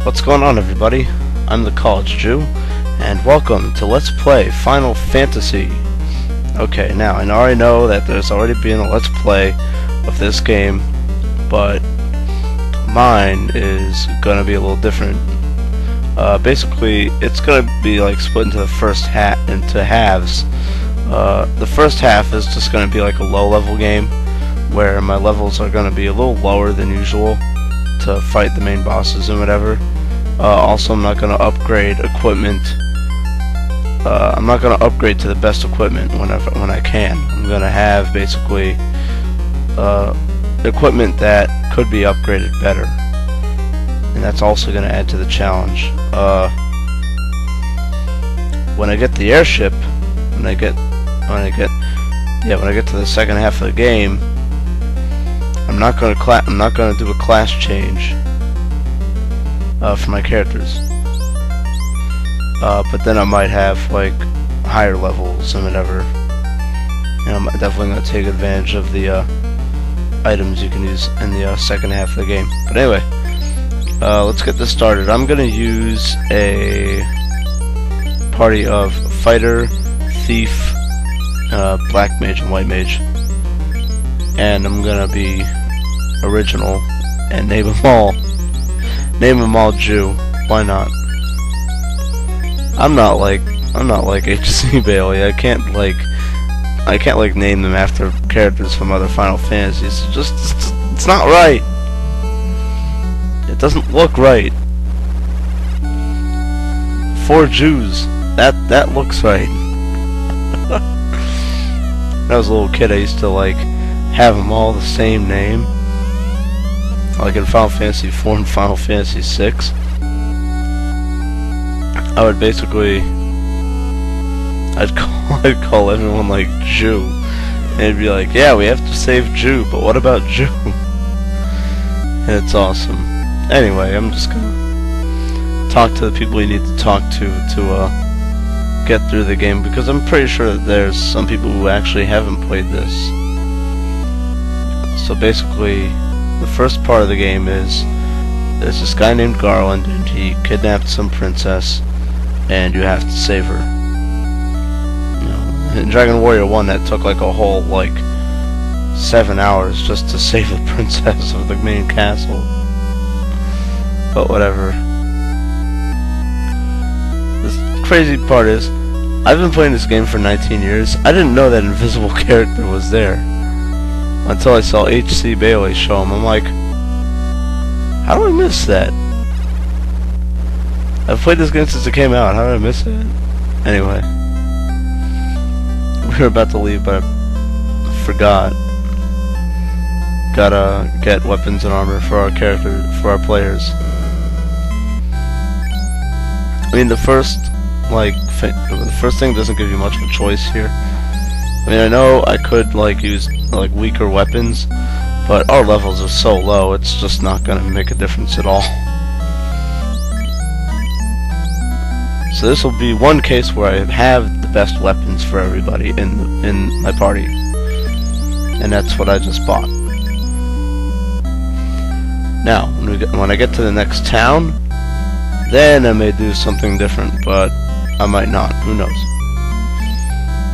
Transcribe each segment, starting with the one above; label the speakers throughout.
Speaker 1: What's going on, everybody? I'm the College Jew, and welcome to Let's Play Final Fantasy. Okay, now, I already know that there's already been a Let's Play of this game, but mine is gonna be a little different. Basically, it's gonna be like split into into halves. The first half is just gonna be like a low-level game, where my levels are gonna be a little lower than usual to fight the main bosses and whatever. Also, I'm not going to upgrade equipment. I'm not going to upgrade to the best equipment when I can. I'm going to have basically equipment that could be upgraded better, and that's also going to add to the challenge. When I get the airship, when I get to the second half of the game, I'm not going to do a class change for my characters, but then I might have like higher levels and whatever, and I'm definitely going to take advantage of the items you can use in the second half of the game. But anyway, let's get this started. I'm going to use a party of fighter, thief, black mage, and white mage, and I'm going to be original and name them all Jew. Why not? I'm not like HCBailly. I can't name them after characters from other Final Fantasies. It's not right. It doesn't look right. 4 Jews. That looks right. When I was a little kid, I used to like have them all the same name. Like in Final Fantasy 4 and Final Fantasy 6, I would basically, I'd call everyone like Jew, and it'd be like, yeah, we have to save Jew, but what about Jew? And it's awesome. Anyway, I'm just gonna talk to the people you need to talk to get through the game, because I'm pretty sure that there's some people who actually haven't played this. So basically, the first part of the game is there's this guy named Garland, and he kidnapped some princess, and you have to save her. You know, in Dragon Warrior 1, that took like a whole 7 hours just to save the princess of the main castle. But whatever. The crazy part is, I've been playing this game for 19 years. I didn't know that invisible character was there until I saw HCBailly show him. I'm like, how do I miss that? I've played this game since it came out. How did I miss it? Anyway, we were about to leave, but I forgot. Gotta get weapons and armor for our players. I mean, the first thing doesn't give you much of a choice here. I mean, I know I could use weaker weapons, but our levels are so low, it's just not gonna make a difference at all. So this will be one case where I have the best weapons for everybody in my party, and that's what I just bought. Now, when I get to the next town, then I may do something different, but I might not. Who knows?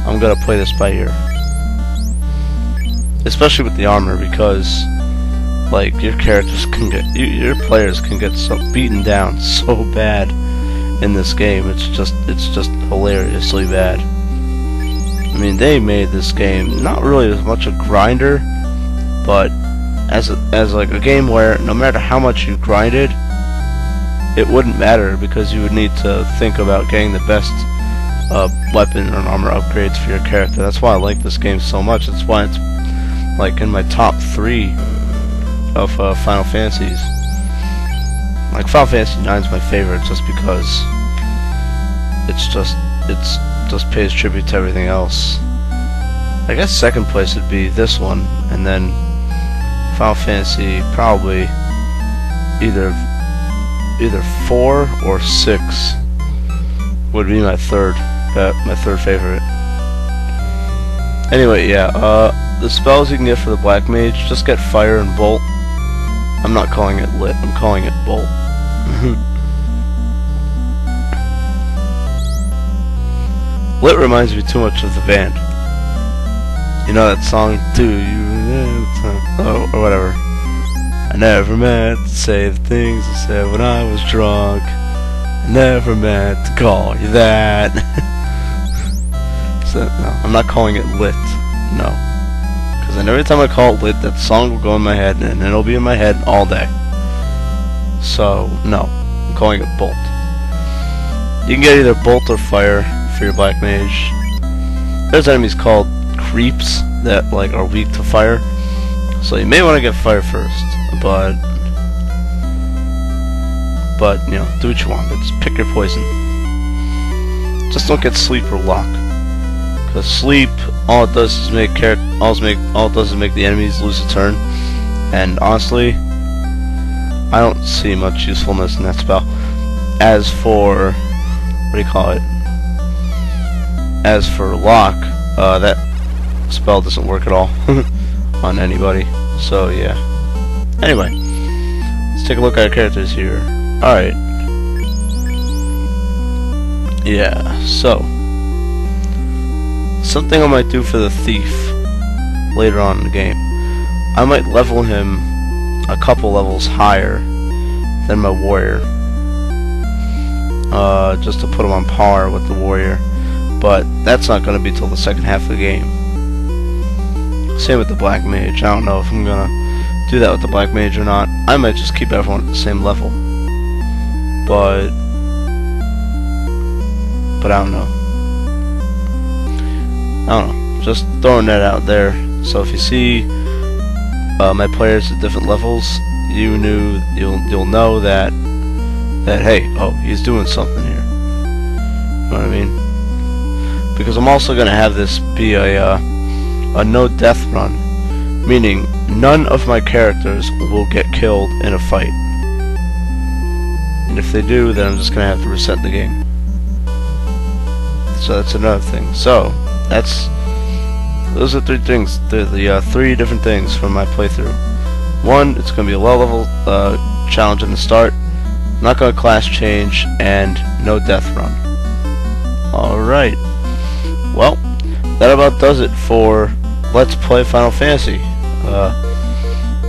Speaker 1: I'm gonna play this by ear, especially with the armor, because your players can get so beaten down so bad in this game. It's just hilariously bad. I mean, they made this game not really as much a grinder, but as a game where no matter how much you grinded, it wouldn't matter, because you would need to think about getting the best weapon and armor upgrades for your character. That's why I like this game so much. That's why it's in my top 3 of Final Fantasies. Final Fantasy 9 is my favorite, just because it just pays tribute to everything else. I guess second place would be this one, and then Final Fantasy probably either 4 or 6 would be my third favorite. Anyway, yeah, the spells you can get for the black mage, just get fire and bolt. I'm not calling it lit, I'm calling it bolt. Lit reminds me too much of the band. You know that song, Do You Oh, or whatever. I never meant to say the things I said when I was drunk. I never meant to call you that. So, no, I'm not calling it Lit. No. Because then every time I call it Lit, that song will go in my head, and it'll be in my head all day. So, no. I'm calling it Bolt. You can get either Bolt or Fire for your Black Mage. There's enemies called Creeps that like are weak to Fire. So you may want to get Fire first. But you know, do what you want. Just pick your poison. Just don't get Sleep or Lock. Because Sleep, all it does is make the enemies lose a turn. And honestly, I don't see much usefulness in that spell. As for As for Lock, that spell doesn't work at all on anybody. So yeah. Anyway, let's take a look at our characters here. Alright. Yeah, so something I might do for the Thief later on in the game. I might level him a couple levels higher than my Warrior. Just to put him on par with the Warrior. But that's not going to be till the second half of the game. Same with the Black Mage. I don't know if I'm going to do that with the Black Mage or not. I might just keep everyone at the same level. But I don't know. Just throwing that out there. So if you see my players at different levels, you'll know that hey, oh, he's doing something here. You know what I mean? Because I'm also gonna have this be a no death run, meaning none of my characters will get killed in a fight. And if they do, then I'm just gonna have to reset the game. So that's another thing. So those are three things. The three different things from my playthrough. One, it's gonna be a low level challenge in the start, not gonna class change, and no death run. Alright. Well, that about does it for Let's Play Final Fantasy.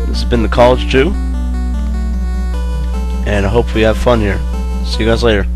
Speaker 1: This has been the College Jew, and I hope we have fun here. See you guys later.